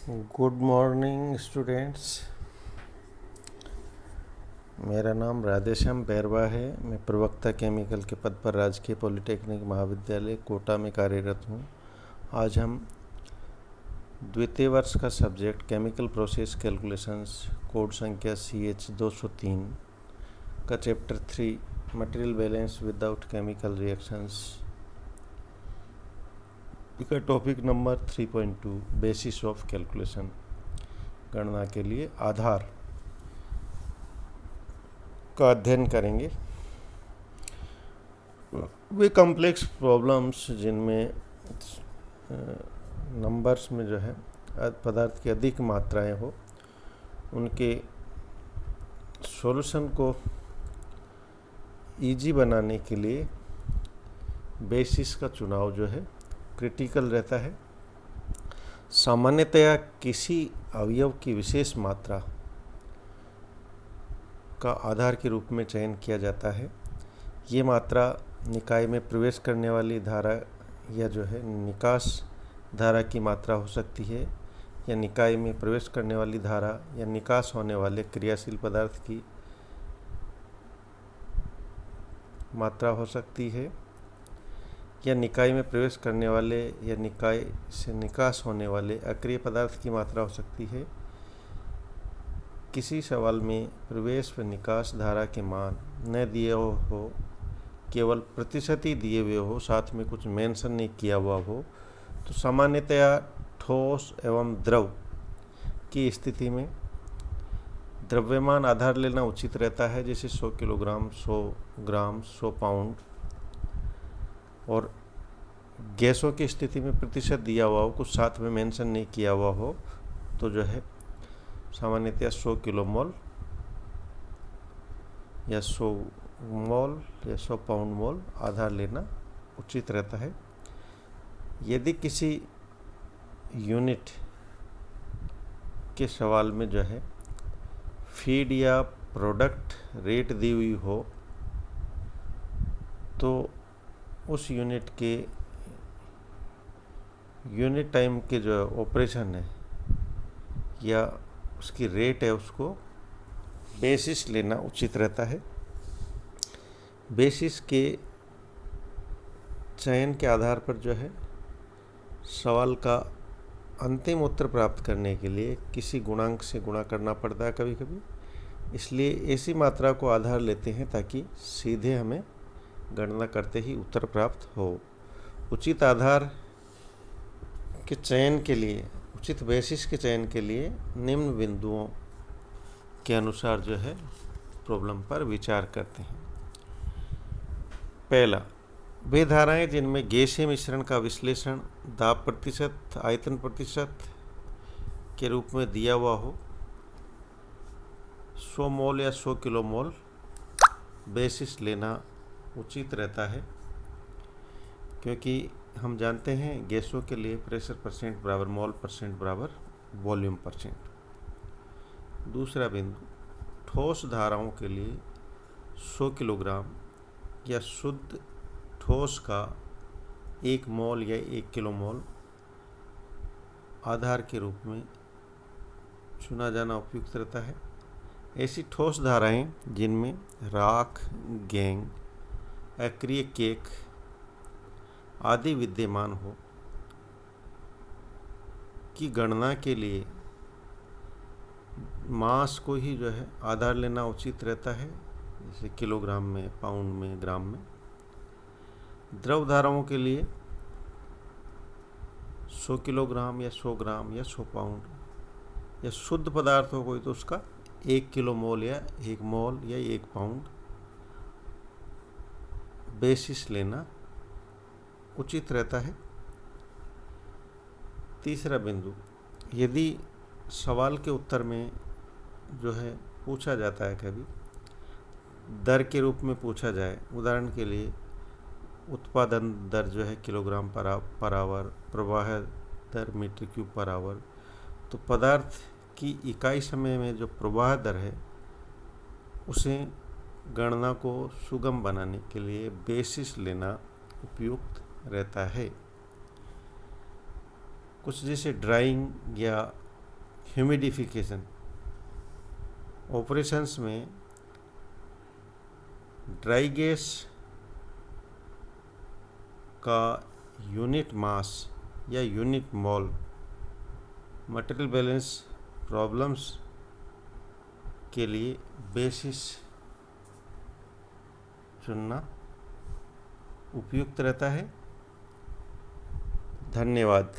Good morning students. मेरा नाम राधेश्याम बैरवा है। मैं प्रवक्ता केमिकल के पद पर राजकीय पॉलिटेक्निक महाविद्यालय कोटा में कार्यरत हूँ। आज हम द्वितीय वर्ष का subject chemical process calculations code संख्या CH 203 का chapter 3 material balance without chemical reactions का topic number 3.2 basis of calculation, गणना के लिए आधार का अध्ययन करेंगे। वे कॉम्प्लेक्स प्रॉब्लम्स जिनमें नंबर्स में जो है पदार्थ की अधिक मात्राएं हो, उनके सॉल्यूशन को इजी बनाने के लिए बेसिस का चुनाव जो है क्रिटिकल रहता है। सामान्यतया किसी अवयव की विशेष मात्रा का आधार के रूप में चयन किया जाता है। ये मात्रा निकाय में प्रवेश करने वाली धारा या जो है निकास धारा की मात्रा हो सकती है, या निकाय में प्रवेश करने वाली धारा या निकास होने वाले क्रियाशील पदार्थ की मात्रा हो सकती है, या निकाय में प्रवेश करने वाले या निकाय से निकास होने वाले अक्रिय पदार्थ की मात्रा हो सकती है। किसी सवाल में प्रवेश व निकास धारा के मान न दिए हो, केवल प्रतिशत ही दिए हुए हो, साथ में कुछ मेंशन नहीं किया हुआ हो, तो सामान्यतया ठोस एवं द्रव की स्थिति में द्रव्यमान आधार लेना उचित रहता है, जैसे 100 किलोग्राम, 100 ग्राम, 100 पाउंड। और गैसों की स्थिति में प्रतिशत दिया हुआ हो, कुछ साथ में मेंशन नहीं किया हुआ हो, तो जो है सामान्यतः 100 किलो मोल या 100 मोल या 100 पाउंड मोल आधार लेना उचित रहता है। यदि किसी यूनिट के सवाल में जो है फीड या प्रोडक्ट रेट दी हुई हो, तो उस यूनिट के यूनिट टाइम के जो ऑपरेशन है या उसकी रेट है, उसको बेसिस लेना उचित रहता है। बेसिस के चयन के आधार पर जो है सवाल का अंतिम उत्तर प्राप्त करने के लिए किसी गुणांक से गुणा करना पड़ता है कभी कभी, इसलिए ऐसी मात्रा को आधार लेते हैं ताकि सीधे हमें गणना करते ही उत्तर प्राप्त हो। उचित आधार के चयन के लिए, उचित बेसिस के चयन के लिए निम्न बिंदुओं के अनुसार जो है प्रॉब्लम पर विचार करते हैं। पहला, वे धाराएं जिनमें गैसीय मिश्रण का विश्लेषण दाब प्रतिशत, आयतन प्रतिशत के रूप में दिया हुआ हो। 100 मोल या 100 किलो मोल बेसिस लेना उचित रहता है, क्योंकि हम जानते हैं गैसों के लिए प्रेशर परसेंट बराबर मोल परसेंट बराबर वॉल्यूम परसेंट। दूसरा बिंदु, ठोस धाराओं के लिए 100 किलोग्राम या शुद्ध ठोस का 1 मोल या 1 किलो मोल आधार के रूप में चुना जाना उपयुक्त रहता है। ऐसी ठोस धाराएं जिनमें राख, गैंग, अक्रिय केक आदि विद्यमान हो की गणना के लिए मास को ही जो है आधार लेना उचित रहता है, जैसे किलोग्राम में, पाउंड में, ग्राम में। द्रव धाराओं के लिए 100 किलोग्राम या 100 ग्राम या 100 पाउंड, या शुद्ध पदार्थ हो कोई तो उसका 1 किलो मोल या 1 मोल या 1 पाउंड बेसिस लेना उचित रहता है। तीसरा बिंदु, यदि सवाल के उत्तर में जो है पूछा जाता है, कभी दर के रूप में पूछा जाए, उदाहरण के लिए उत्पादन दर जो है किलोग्राम पर आवर, प्रवाह दर मीटर क्यूब पर आवर, तो पदार्थ की इकाई समय में जो प्रवाह दर है उसे गणना को सुगम बनाने के लिए बेसिस लेना उपयुक्त रहता है। कुछ जैसे ड्राइंग या ह्यूमिडिफिकेशन ऑपरेशंस में ड्राई गैस का यूनिट मास या unit mole material balance problems के लिए बेसिस चुनना उपयुक्त रहता है। धन्यवाद।